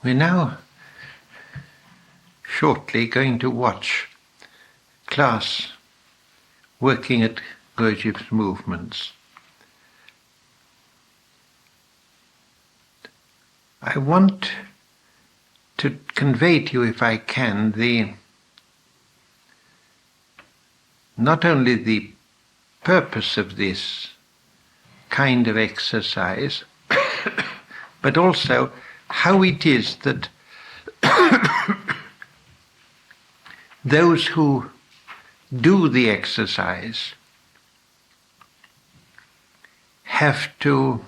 We're now shortly going to watch class working at Gurdjieff's movements. I want to convey to you, if I can, not only the purpose of this kind of exercise, but also how it is that those who do the exercise have to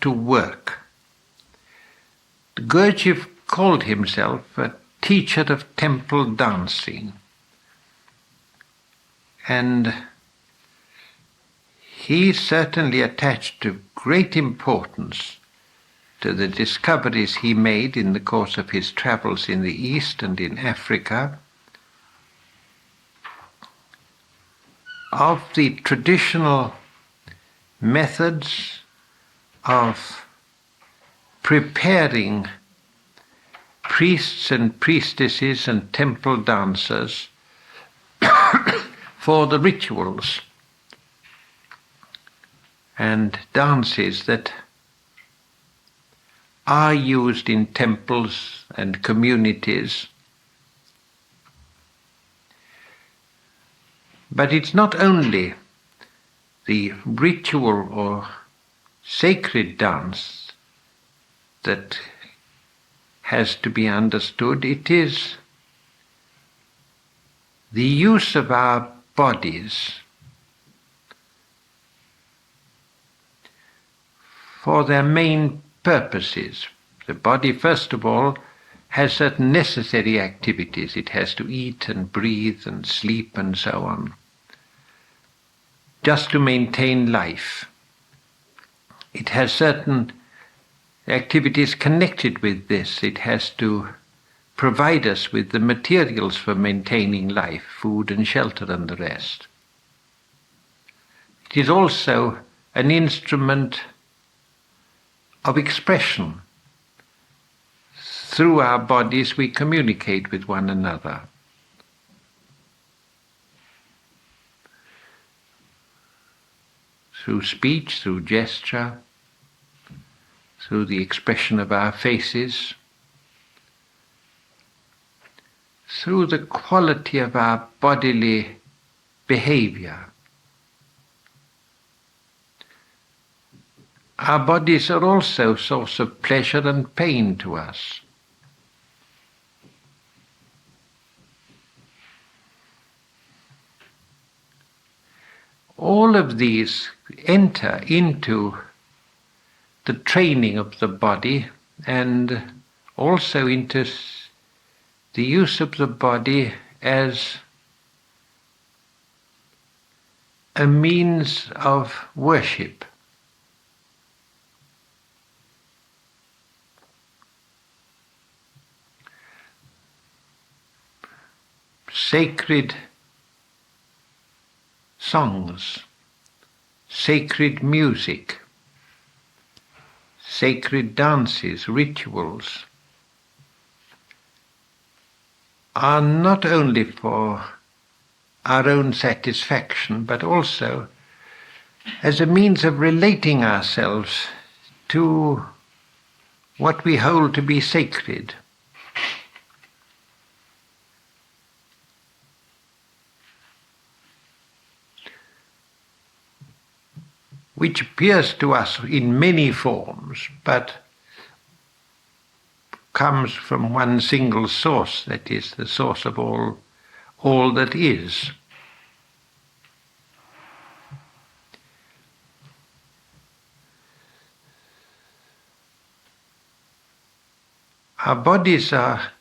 work. Gurdjieff called himself a teacher of temple dancing, and he certainly attached to great importance to the discoveries he made in the course of his travels in the East and in Africa of the traditional methods of preparing priests and priestesses and temple dancers for the rituals and dances that are used in temples and communities. But it's not only the ritual or sacred dance that has to be understood, it is the use of our bodies for their main purposes. The body, first of all, has certain necessary activities. It has to eat and breathe and sleep and so on, just to maintain life. It has certain activities connected with this. It has to provide us with the materials for maintaining life, food and shelter and the rest. It is also an instrument of expression. Through our bodies we communicate with one another. Through speech, through gesture, through the expression of our faces, through the quality of our bodily behavior. Our bodies are also a source of pleasure and pain to us. All of these enter into the training of the body and also into the use of the body as a means of worship. Sacred songs, sacred music, sacred dances, rituals are not only for our own satisfaction, but also as a means of relating ourselves to what we hold to be sacred. Which appears to us in many forms, but comes from one single source, that is, the source of all that is. Our bodies are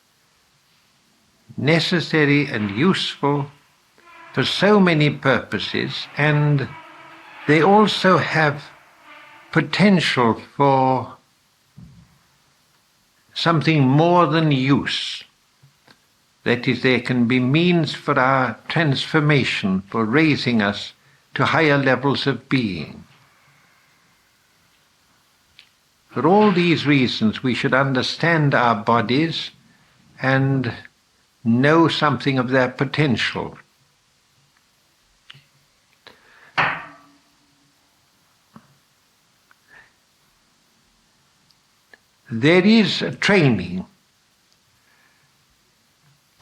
necessary and useful for so many purposes, and they also have potential for something more than use. That is, there can be means for our transformation, for raising us to higher levels of being. For all these reasons, we should understand our bodies and know something of their potential. There is a training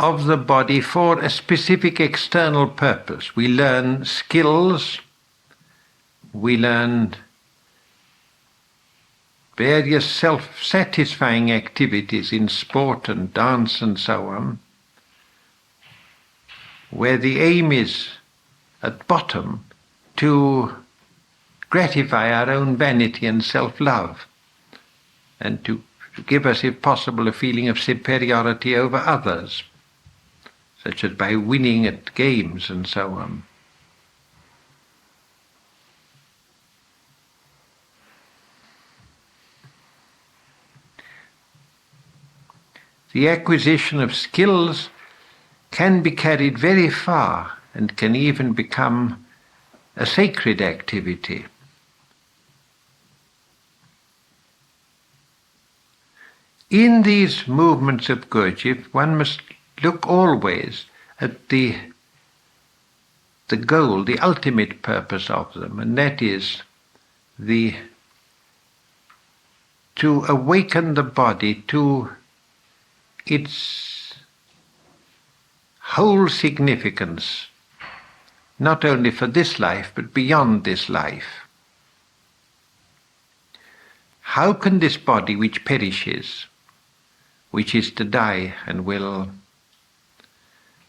of the body for a specific external purpose. We learn skills, we learn various self-satisfying activities in sport and dance and so on, where the aim is, at bottom, to gratify our own vanity and self-love, and to give us, if possible, a feeling of superiority over others, such as by winning at games and so on. The acquisition of skills can be carried very far and can even become a sacred activity. In these movements of Gurdjieff, one must look always at the goal, the ultimate purpose of them, and that is to awaken the body to its whole significance, not only for this life, but beyond this life. How can this body which perishes, which is to die and will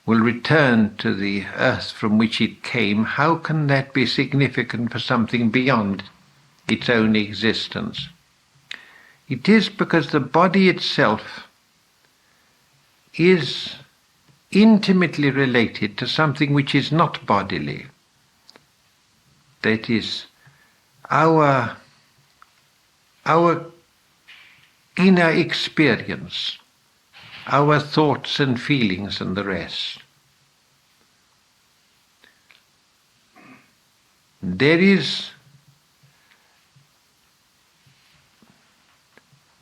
return to the earth from which it came, how can that be significant for something beyond its own existence? It is because the body itself is intimately related to something which is not bodily. That is, our inner experience, our thoughts and feelings and the rest. There is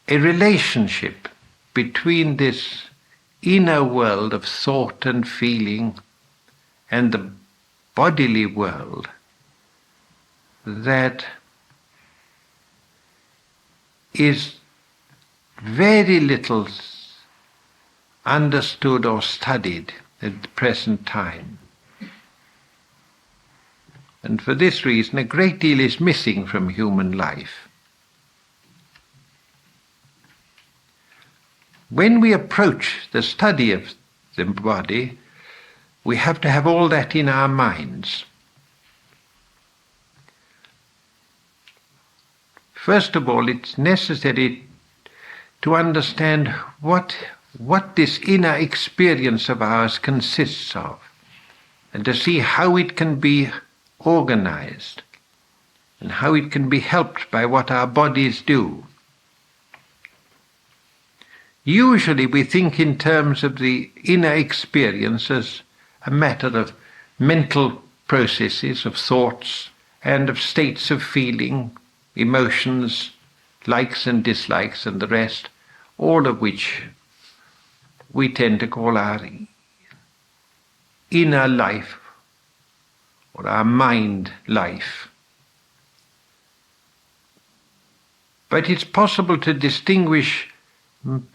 a relationship between this inner world of thought and feeling and the bodily world that is very little understood or studied at the present time. And for this reason, a great deal is missing from human life. When we approach the study of the body, we have to have all that in our minds. First of all, it's necessary to understand what this inner experience of ours consists of, and to see how it can be organized, and how it can be helped by what our bodies do. Usually we think in terms of the inner experience as a matter of mental processes, of thoughts, and of states of feeling, emotions, likes and dislikes and the rest, all of which we tend to call our inner life or our mind life. But it's possible to distinguish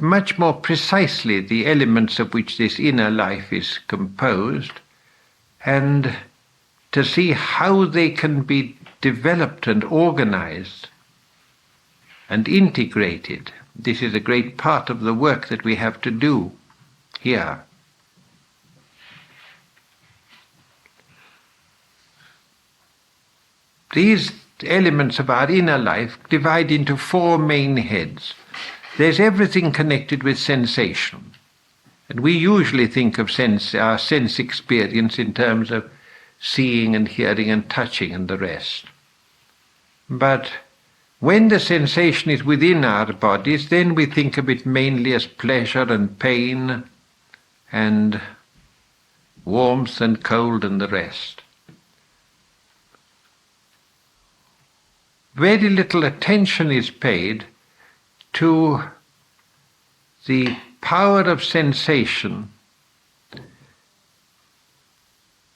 much more precisely the elements of which this inner life is composed, and to see how they can be developed and organized and integrated. This is a great part of the work that we have to do here. These elements of our inner life divide into four main heads. There's everything connected with sensation. And we usually think of our sense experience in terms of seeing and hearing and touching and the rest. But when the sensation is within our bodies, then we think of it mainly as pleasure and pain and warmth and cold and the rest. Very little attention is paid to the power of sensation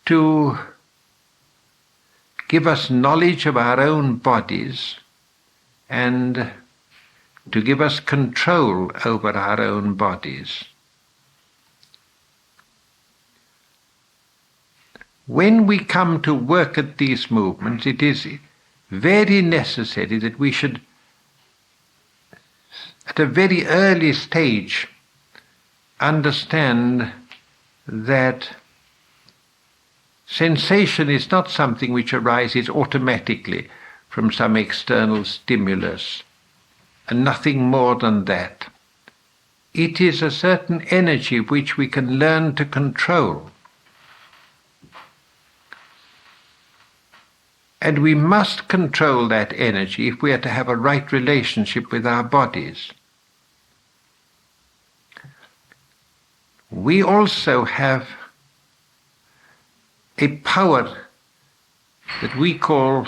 to give us knowledge of our own bodies and to give us control over our own bodies. When we come to work at these movements, it is very necessary that we should, at a very early stage, understand that sensation is not something which arises automatically from some external stimulus, and nothing more than that. It is a certain energy which we can learn to control. And we must control that energy if we are to have a right relationship with our bodies. We also have a power that we call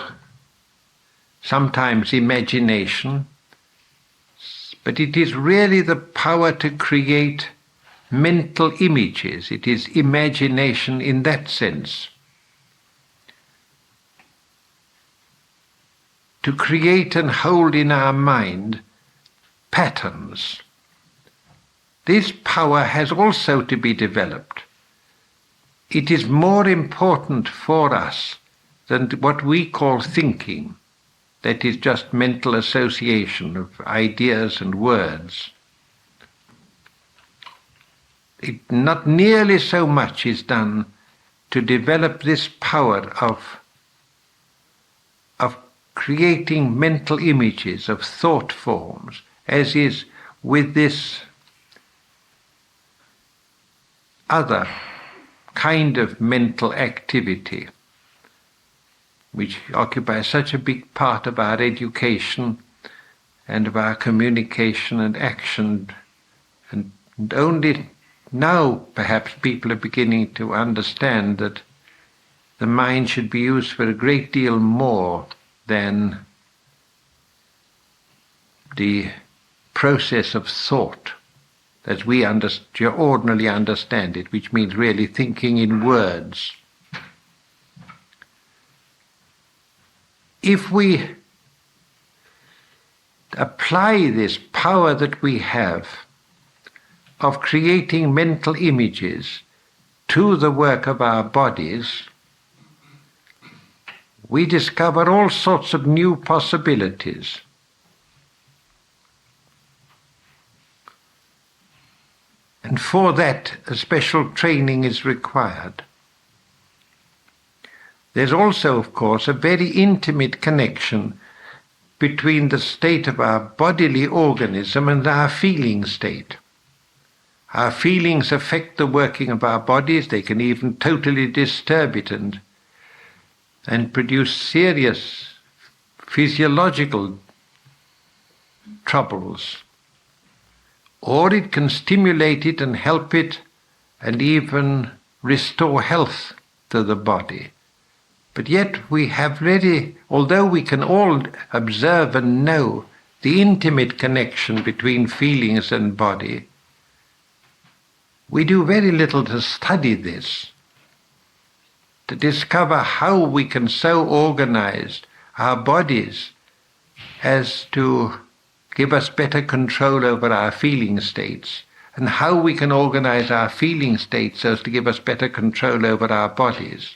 sometimes imagination, but it is really the power to create mental images. It is imagination in that sense. To create and hold in our mind patterns. This power has also to be developed. It is more important for us than what we call thinking, that is just mental association of ideas and words. Not nearly so much is done to develop this power of creating mental images of thought forms, as is with this other kind of mental activity, which occupies such a big part of our education and of our communication and action. And only now perhaps people are beginning to understand that the mind should be used for a great deal more than the process of thought as we ordinarily understand it, which means really thinking in words. If we apply this power that we have of creating mental images to the work of our bodies, we discover all sorts of new possibilities. And for that, a special training is required. There's also, of course, a very intimate connection between the state of our bodily organism and our feeling state. Our feelings affect the working of our bodies. They can even totally disturb it and produce serious physiological troubles. Or it can stimulate it and help it and even restore health to the body. But yet we have really, although we can all observe and know the intimate connection between feelings and body, we do very little to study this, to discover how we can so organize our bodies as to give us better control over our feeling states, and how we can organize our feeling states so as to give us better control over our bodies.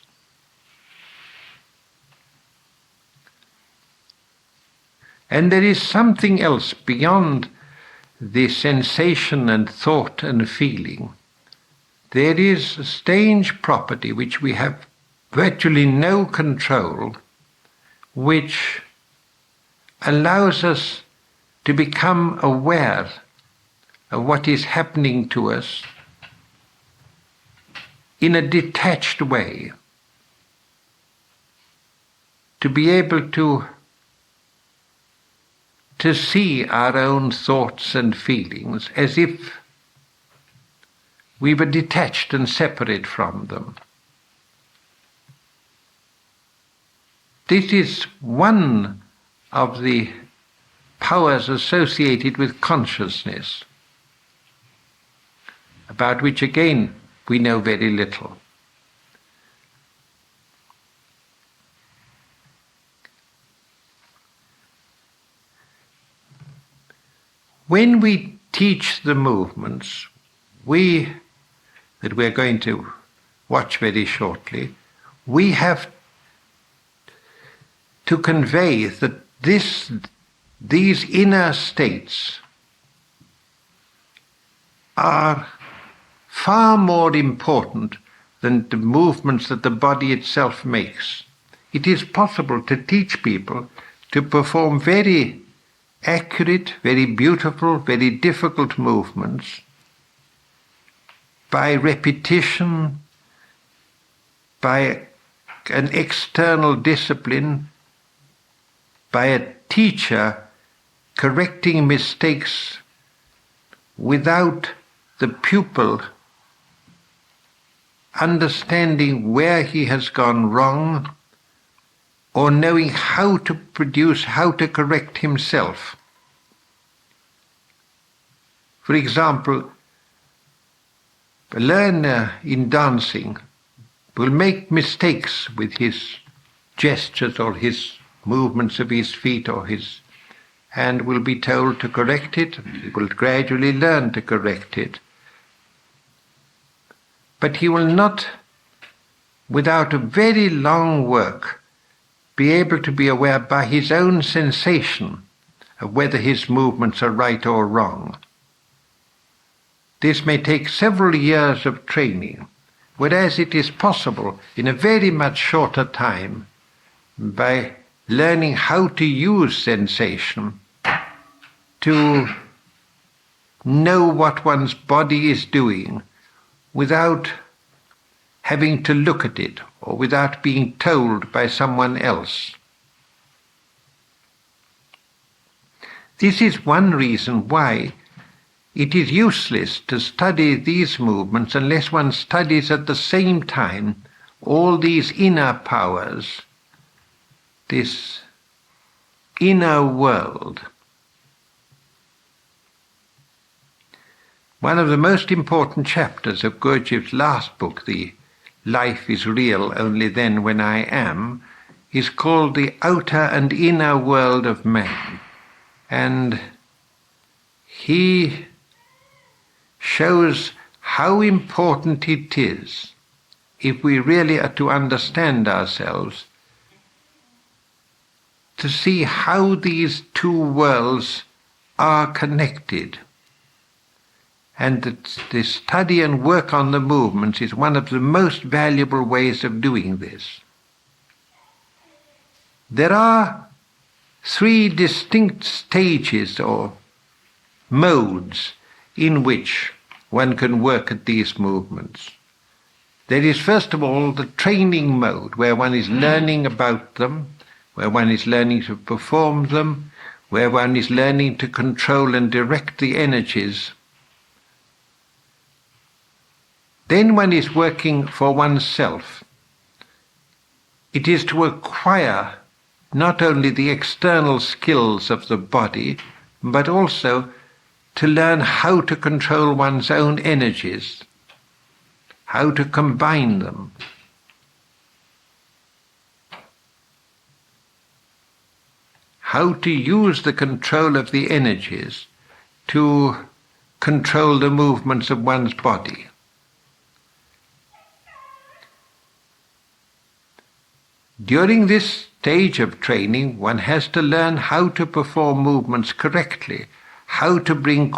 And there is something else beyond the sensation and thought and feeling. There is a strange property which we have virtually no control, which allows us to become aware of what is happening to us in a detached way, to be able to see our own thoughts and feelings as if we were detached and separate from them. This is one of the powers associated with consciousness, about which again we know very little. When we teach the movements that we're going to watch very shortly, we have to convey that these inner states are far more important than the movements that the body itself makes. It is possible to teach people to perform very accurate, very beautiful, very difficult movements by repetition, by an external discipline, by a teacher correcting mistakes without the pupil understanding where he has gone wrong or knowing how to correct himself. For example, a learner in dancing will make mistakes with his gestures or his movements of his feet and will be told to correct it. He will gradually learn to correct it. But he will not, without a very long work, be able to be aware by his own sensation of whether his movements are right or wrong. This may take several years of training, whereas it is possible in a very much shorter time by learning how to use sensation to know what one's body is doing without having to look at it or without being told by someone else. This is one reason why it is useless to study these movements unless one studies at the same time all these inner powers, this inner world. One of the most important chapters of Gurdjieff's last book, The Life is Real Only Then When I Am, is called The Outer and Inner World of Man. And he shows how important it is, if we really are to understand ourselves, to see how these two worlds are connected. And that the study and work on the movements is one of the most valuable ways of doing this. There are three distinct stages or modes in which one can work at these movements. There is first of all the training mode, where one is learning about them, where one is learning to perform them, where one is learning to control and direct the energies. Then one is working for oneself. It is to acquire not only the external skills of the body, but also to learn how to control one's own energies, how to combine them. How to use the control of the energies to control the movements of one's body. During this stage of training, one has to learn how to perform movements correctly, how to bring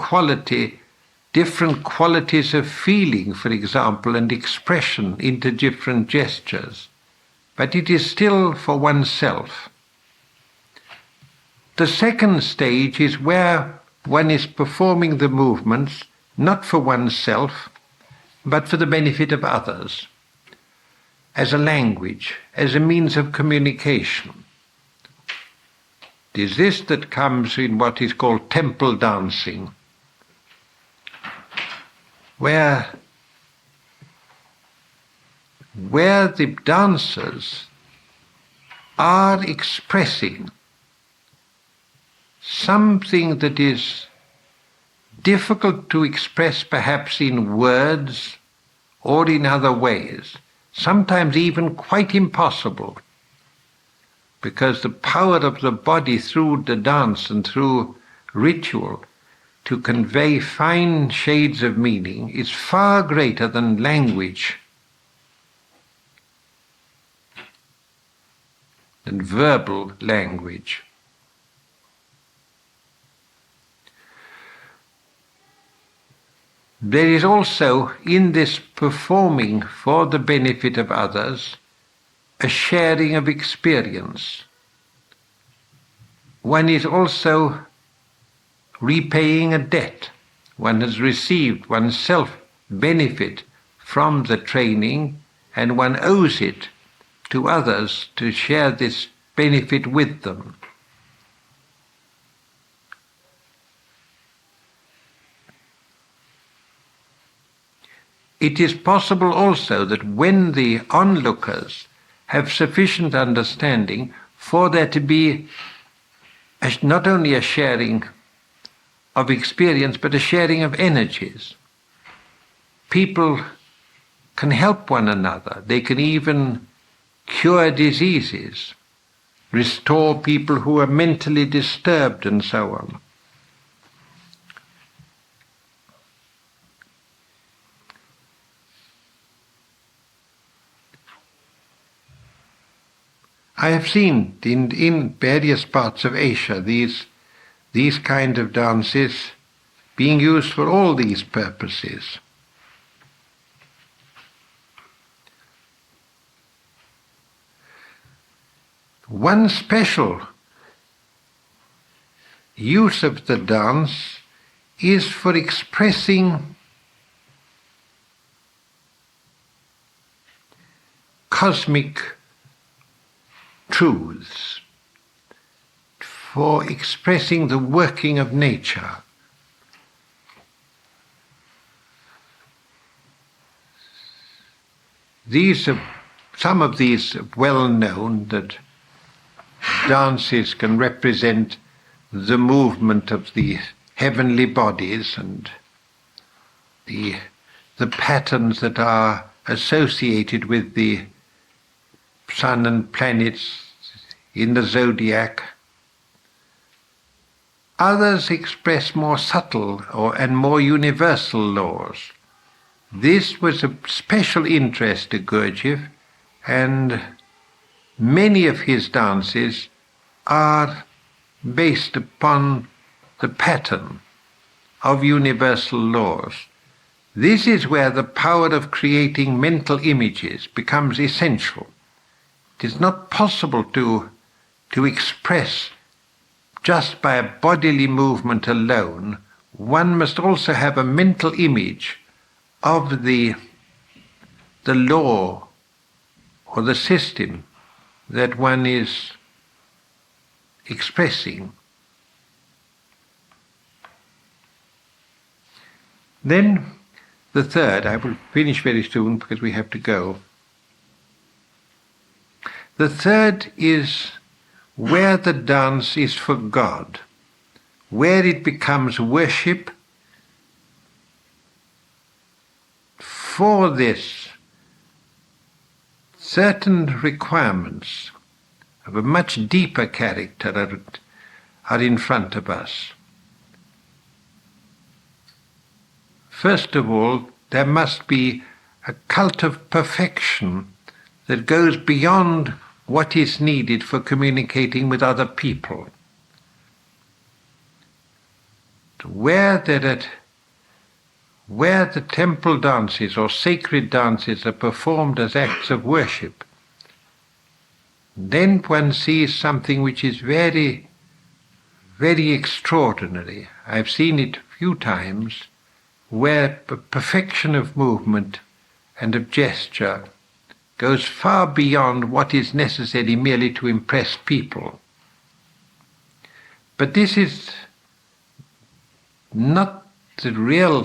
different qualities of feeling, for example, and expression into different gestures. But it is still for oneself. The second stage is where one is performing the movements not for oneself, but for the benefit of others, as a language, as a means of communication. It is this that comes in what is called temple dancing, where the dancers are expressing something that is difficult to express perhaps in words or in other ways, sometimes even quite impossible, because the power of the body through the dance and through ritual to convey fine shades of meaning is far greater than language, than verbal language. There is also in this performing for the benefit of others a sharing of experience. One is also repaying a debt. One has received oneself benefit from the training, and one owes it to others to share this benefit with them. It is possible also that when the onlookers have sufficient understanding for there to be not only a sharing of experience, but a sharing of energies. People can help one another. They can even cure diseases, restore people who are mentally disturbed, and so on. I have seen in various parts of Asia these kind of dances being used for all these purposes. One special use of the dance is for expressing cosmic truths, for expressing the working of nature. Some of these are well known, that dances can represent the movement of the heavenly bodies and the patterns that are associated with the sun and planets in the zodiac. Others express more subtle and more universal laws. This was of special interest to Gurdjieff, and many of his dances are based upon the pattern of universal laws. This is where the power of creating mental images becomes essential. It is not possible to express just by a bodily movement alone. One must also have a mental image of the law or the system that one is expressing. Then the third, I will finish very soon because we have to go. The third is where the dance is for God, where it becomes worship. For this, certain requirements of a much deeper character are in front of us. First of all, there must be a cult of perfection that goes beyond what is needed for communicating with other people. Where the temple dances or sacred dances are performed as acts of worship, then one sees something which is very, very extraordinary. I've seen it a few times, where perfection of movement and of gesture goes far beyond what is necessary merely to impress people. But this is not the real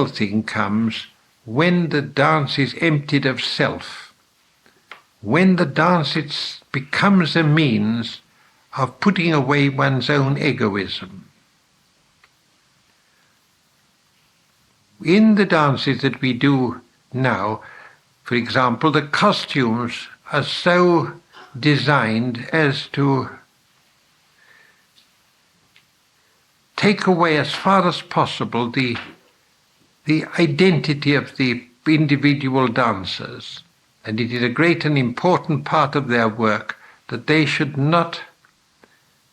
thing comes when the dance is emptied of self, when the dance becomes a means of putting away one's own egoism. In the dances that we do now, for example, the costumes are so designed as to take away as far as possible the identity of the individual dancers. And it is a great and important part of their work that they should not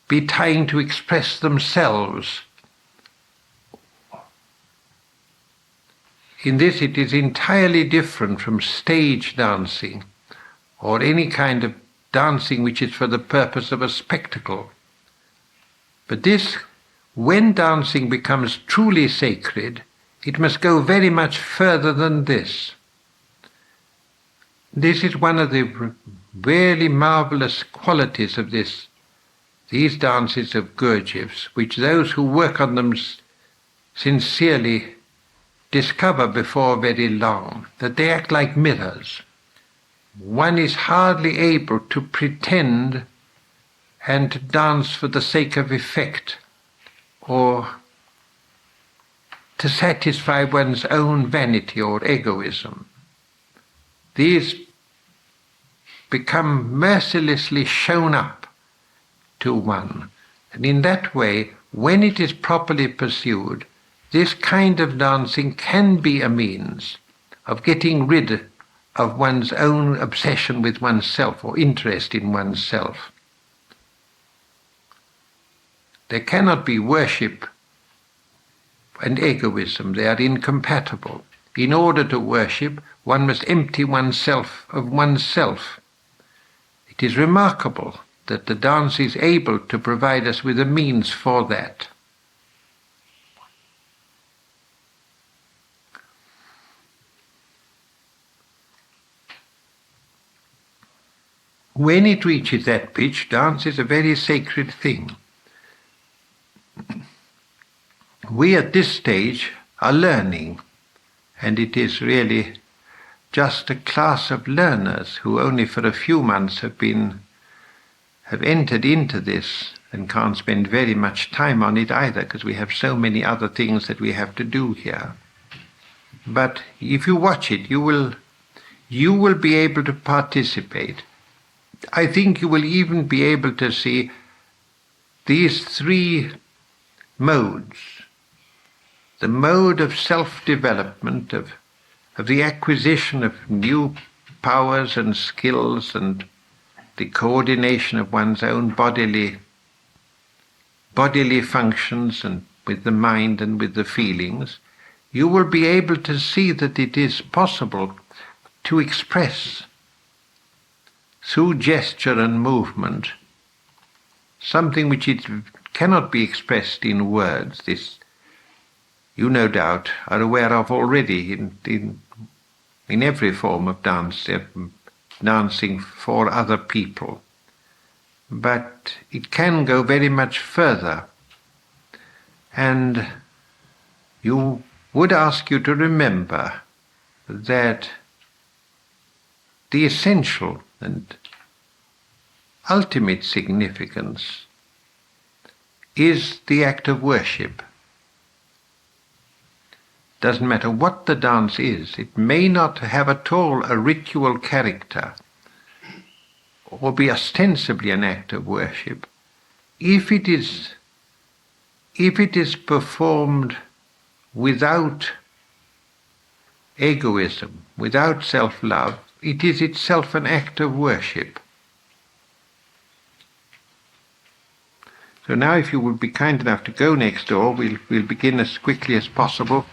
be trying to express themselves. In this, it is entirely different from stage dancing or any kind of dancing which is for the purpose of a spectacle. But this, when dancing becomes truly sacred, it must go very much further than this. This is one of the really marvelous qualities of these dances of Gurdjieff's, which those who work on them sincerely discover before very long, that they act like mirrors. One is hardly able to pretend and to dance for the sake of effect or to satisfy one's own vanity or egoism. These become mercilessly shown up to one. And in that way, when it is properly pursued, this kind of dancing can be a means of getting rid of one's own obsession with oneself or interest in oneself. There cannot be worship and egoism. They are incompatible. In order to worship, one must empty oneself of oneself. It is remarkable that the dance is able to provide us with a means for that. When it reaches that pitch, dance is a very sacred thing. We at this stage are learning, and it is really just a class of learners who only for a few months have entered into this and can't spend very much time on it either, because we have so many other things that we have to do here. But if you watch it, you will be able to participate. I think you will even be able to see these three modes. The mode of self-development, of the acquisition of new powers and skills and the coordination of one's own bodily functions and with the mind and with the feelings, you will be able to see that it is possible to express through gesture and movement something which it cannot be expressed in words. This you no doubt are aware of already in every form of dance, dancing for other people. But it can go very much further. And you would ask you to remember that the essential and ultimate significance is the act of worship. Doesn't matter what the dance is, it may not have at all a ritual character or be ostensibly an act of worship. If it is performed without egoism, without self-love, it is itself an act of worship. So now if you would be kind enough to go next door, we'll begin as quickly as possible.